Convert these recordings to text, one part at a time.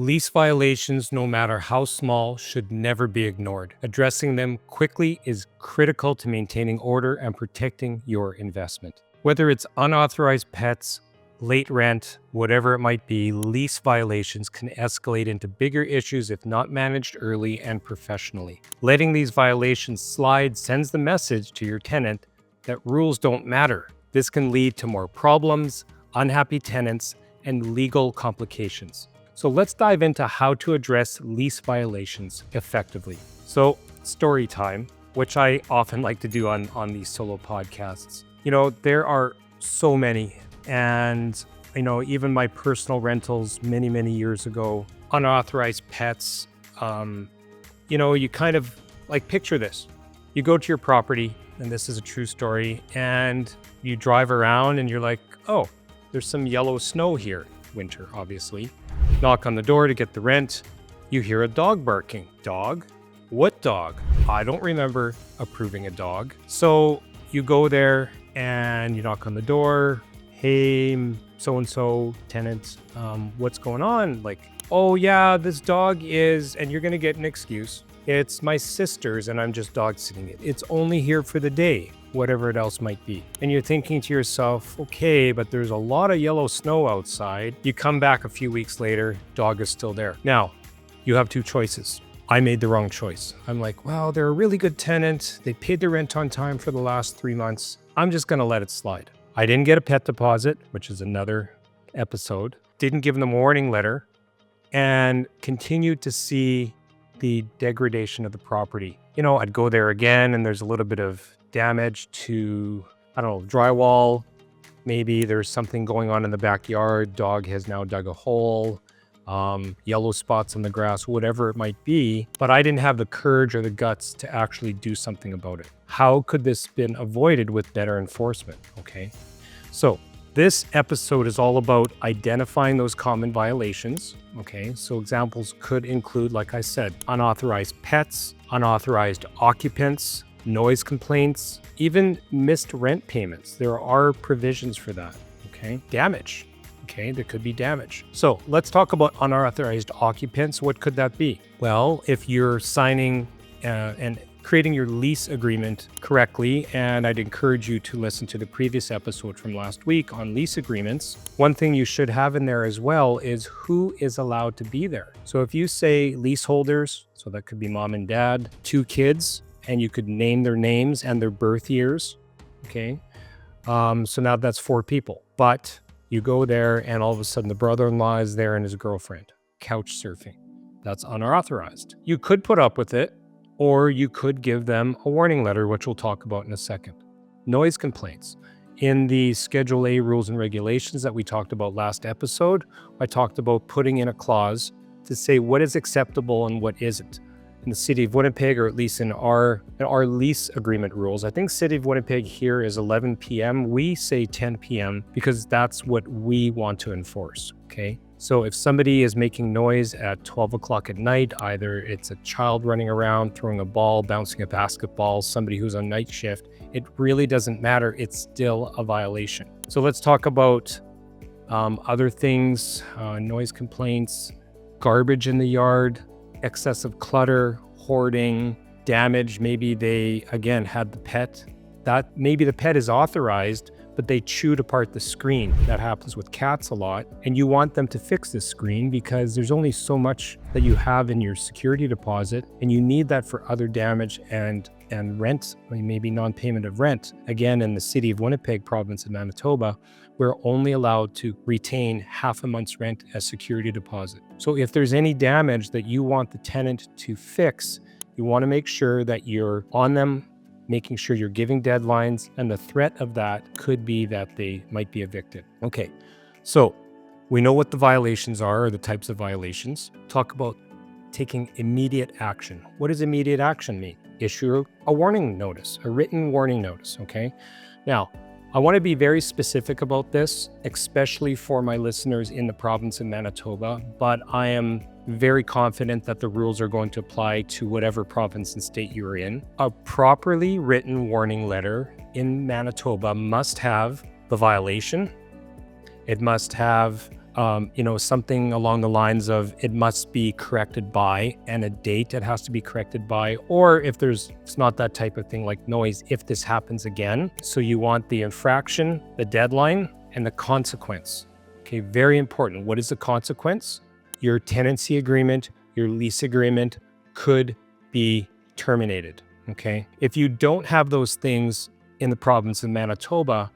Lease violations, no matter how small, should never be ignored. Addressing them quickly is critical to maintaining order and protecting your investment. Whether it's unauthorized pets, late rent, whatever it might be, lease violations can escalate into bigger issues if not managed early and professionally. Letting these violations slide sends the message to your tenant that rules don't matter. This can lead to more problems, unhappy tenants, and legal complications. So let's dive into how to address lease violations effectively. So story time, which I often like to do on these solo podcasts. There are so many, and even my personal rentals many years ago, unauthorized pets. You kind of like picture this. You go to your property, and this is a true story, and you drive around and you're like, oh, there's some yellow snow here. Winter, obviously. Knock on the door to get the rent. You hear a dog barking. Dog? What dog? I don't remember approving a dog. So you go there and you knock on the door. Hey, so-and-so tenant, what's going on? Like, oh yeah, this dog is, and you're going to get an excuse. It's my sister's and I'm just dog sitting it. It's only here for the day, whatever it else might be. And you're thinking to yourself, okay, but there's a lot of yellow snow outside. You come back a few weeks later, dog is still there. Now, you have two choices. I made the wrong choice. I'm like, well, they're a really good tenant. They paid their rent on time for the last 3 months. I'm just going to let it slide. I didn't get a pet deposit, which is another episode. Didn't give them a warning letter, and continued to see the degradation of the property. I'd go there again and there's a little bit of damage to, drywall. Maybe there's something going on in the backyard. Dog has now dug a hole, yellow spots on the grass, whatever it might be. But I didn't have the courage or the guts to actually do something about it. How could this been avoided with better enforcement? Okay. So this episode is all about identifying those common violations. Okay, so examples could include, like I said, unauthorized pets, unauthorized occupants, noise complaints, even missed rent payments. There are provisions for that. Okay, damage. Okay, there could be damage. So let's talk about unauthorized occupants. What could that be? Well, if you're signing and creating your lease agreement correctly, and I'd encourage you to listen to the previous episode from last week on lease agreements. One thing you should have in there as well is who is allowed to be there. So if you say leaseholders, so that could be mom and dad, 2 kids, and you could name their names and their birth years, okay? So now that's 4 people. But you go there and all of a sudden the brother-in-law is there and his girlfriend, couch surfing. That's unauthorized. You could put up with it, or you could give them a warning letter, which we'll talk about in a second. Noise complaints. In the Schedule A rules and regulations that we talked about last episode, I talked about putting in a clause to say what is acceptable and what isn't. In the City of Winnipeg, or at least in our lease agreement rules, I think City of Winnipeg here is 11 p.m. We say 10 p.m. because that's what we want to enforce, okay? So if somebody is making noise at 12 o'clock at night, either it's a child running around, throwing a ball, bouncing a basketball, somebody who's on night shift, it really doesn't matter. It's still a violation. So let's talk about other things, noise complaints, garbage in the yard, excessive clutter, hoarding, damage. Maybe they, again, had the pet. That maybe the pet is authorized, but they chewed apart the screen. That happens with cats a lot. And you want them to fix this screen because there's only so much that you have in your security deposit, and you need that for other damage and rent, maybe non-payment of rent. Again, in the City of Winnipeg, province of Manitoba, we're only allowed to retain half a month's rent as security deposit. So if there's any damage that you want the tenant to fix, you want to make sure that you're on them, making sure you're giving deadlines, and the threat of that could be that they might be evicted. Okay, so we know what the violations are, or the types of violations. Talk about taking immediate action. What does immediate action mean? Issue a warning notice, a written warning notice, okay? Now, I want to be very specific about this, especially for my listeners in the province of Manitoba, but I am very confident that the rules are going to apply to whatever province and state you're in. A properly written warning letter in Manitoba must have the violation. It must have Something along the lines of it must be corrected by and a date it has to be corrected by, or if it's not that type of thing like noise, if this happens again. So you want the infraction, the deadline, and the consequence. Okay, very important. What is the consequence? Your tenancy agreement, your lease agreement could be terminated. Okay, if you don't have those things in the province of Manitoba,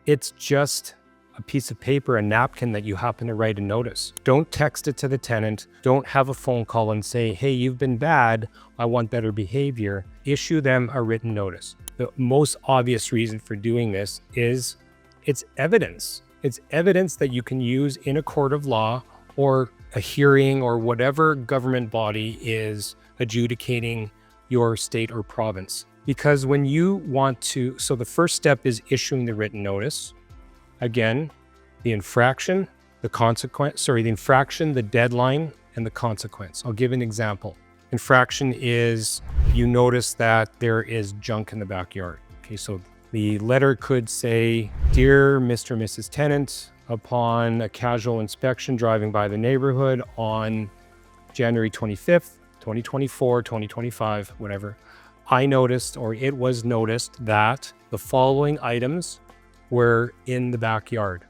it's just a piece of paper, a napkin that you happen to write a notice. Don't text it to the tenant. Don't have a phone call and say, hey, you've been bad, I want better behavior. Issue them a written notice. The most obvious reason for doing this is it's evidence. It's evidence that you can use in a court of law or a hearing or whatever government body is adjudicating your state or province. Because when you want to, so the first step is issuing the written notice. Again, the infraction, the infraction, the deadline, and the consequence. I'll give an example. Infraction is you notice that there is junk in the backyard. Okay, so the letter could say, Dear Mr. and Mrs. Tenant, upon a casual inspection driving by the neighborhood on January 25th, 2024, 2025, whatever, I noticed, or it was noticed, that the following items were in the backyard.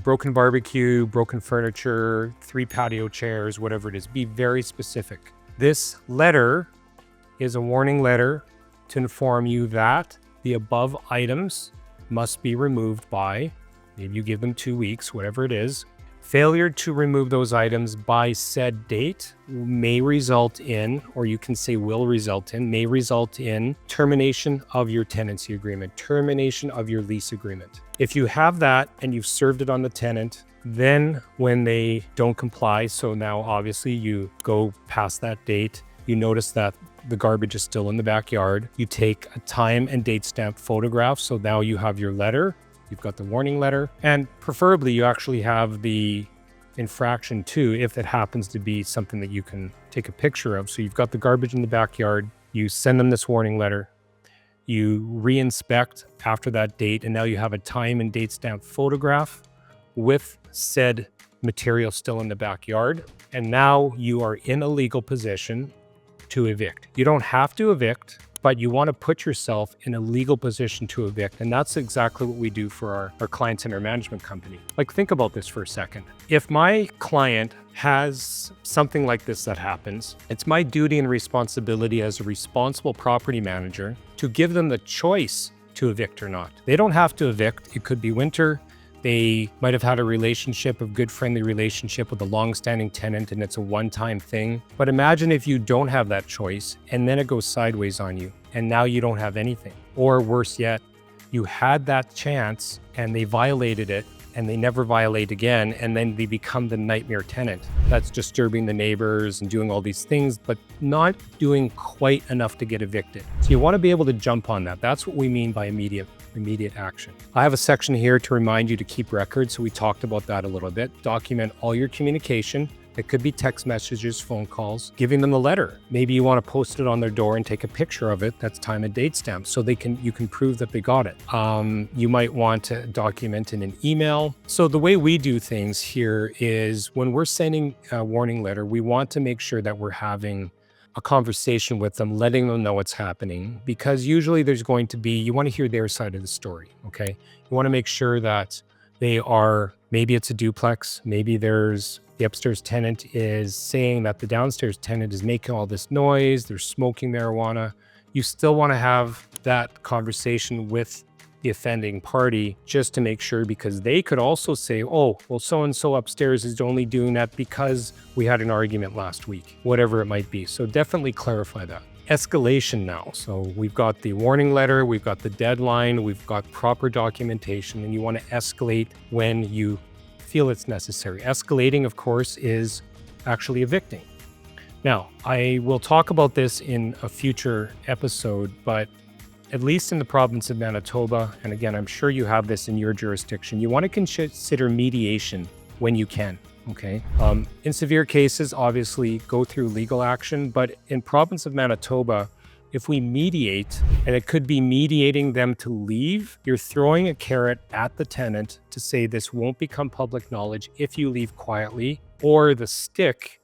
Broken barbecue, broken furniture, 3 patio chairs, whatever it is. Be very specific. This letter is a warning letter to inform you that the above items must be removed by, maybe you give them 2 weeks, whatever it is. Failure to remove those items by said date may result in, or you can say will result in, may result in termination of your tenancy agreement, termination of your lease agreement. If you have that and you've served it on the tenant, then when they don't comply, so now obviously you go past that date, you notice that the garbage is still in the backyard, you take a time and date stamp photograph, so now you have your letter. You've got the warning letter, and preferably you actually have the infraction too, if it happens to be something that you can take a picture of. So you've got the garbage in the backyard, you send them this warning letter, you re-inspect after that date, and now you have a time and date stamp photograph with said material still in the backyard. And now you are in a legal position to evict. You don't have to evict, but you want to put yourself in a legal position to evict. And that's exactly what we do for our clients in our management company. Like, think about this for a second. If my client has something like this that happens, it's my duty and responsibility as a responsible property manager to give them the choice to evict or not. They don't have to evict. It could be winter. They might have had a good friendly relationship with a long-standing tenant, and it's a one-time thing. But imagine if you don't have that choice and then it goes sideways on you and now you don't have anything. Or worse yet, you had that chance and they violated it and they never violate again, and then they become the nightmare tenant that's disturbing the neighbors and doing all these things, but not doing quite enough to get evicted. So you want to be able to jump on that. That's what we mean by immediate action. I have a section here to remind you to keep records. So we talked about that a little bit. Document all your communication. It could be text messages, phone calls, giving them the letter. Maybe you want to post it on their door and take a picture of it. That's time and date stamp, so you can prove that they got it. You might want to document in an email. So the way we do things here is when we're sending a warning letter, we want to make sure that we're having a conversation with them, letting them know what's happening, because usually you want to hear their side of the story, okay? You want to make sure that maybe it's a duplex, maybe the upstairs tenant is saying that the downstairs tenant is making all this noise, they're smoking marijuana. You still want to have that conversation with the offending party just to make sure, because they could also say, oh, well, so-and-so upstairs is only doing that because we had an argument last week, whatever it might be. So definitely clarify that. Escalation now. So we've got the warning letter, we've got the deadline, we've got proper documentation, and you want to escalate when you feel it's necessary. Escalating, of course, is actually evicting. Now, I will talk about this in a future episode, but at least in the province of Manitoba, and again, I'm sure you have this in your jurisdiction, you want to consider mediation when you can, okay? In severe cases, obviously, go through legal action, but in province of Manitoba, If we mediate, and it could be mediating them to leave, you're throwing a carrot at the tenant to say this won't become public knowledge if you leave quietly, or the stick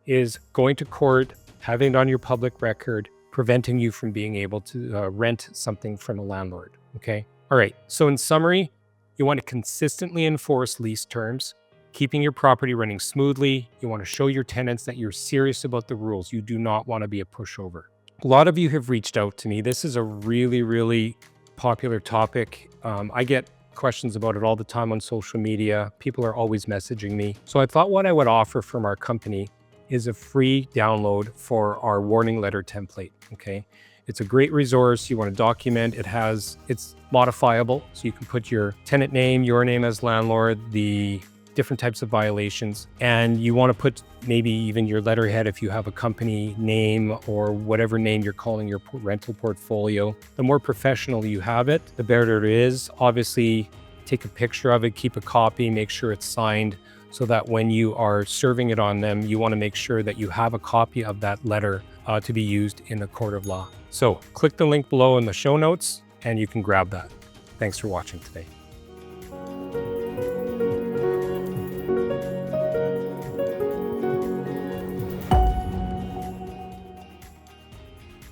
is going to court, having it on your public record, preventing you from being able to rent something from a landlord, okay? All right, so in summary, you want to consistently enforce lease terms, keeping your property running smoothly. You want to show your tenants that you're serious about the rules. You do not want to be a pushover. A lot of you have reached out to me. This is a really, really popular topic. I get questions about it all the time on social media. People are always messaging me. So I thought what I would offer from our company is a free download for our warning letter template, okay? It's a great resource. You want to document. It's modifiable. So you can put your tenant name, your name as landlord, the different types of violations. And you want to put maybe even your letterhead if you have a company name or whatever name you're calling your rental portfolio. The more professional you have it, the better it is. Obviously, take a picture of it, keep a copy, make sure it's signed, so that when you are serving it on them, you want to make sure that you have a copy of that letter to be used in a court of law. So click the link below in the show notes and you can grab that. Thanks for watching today.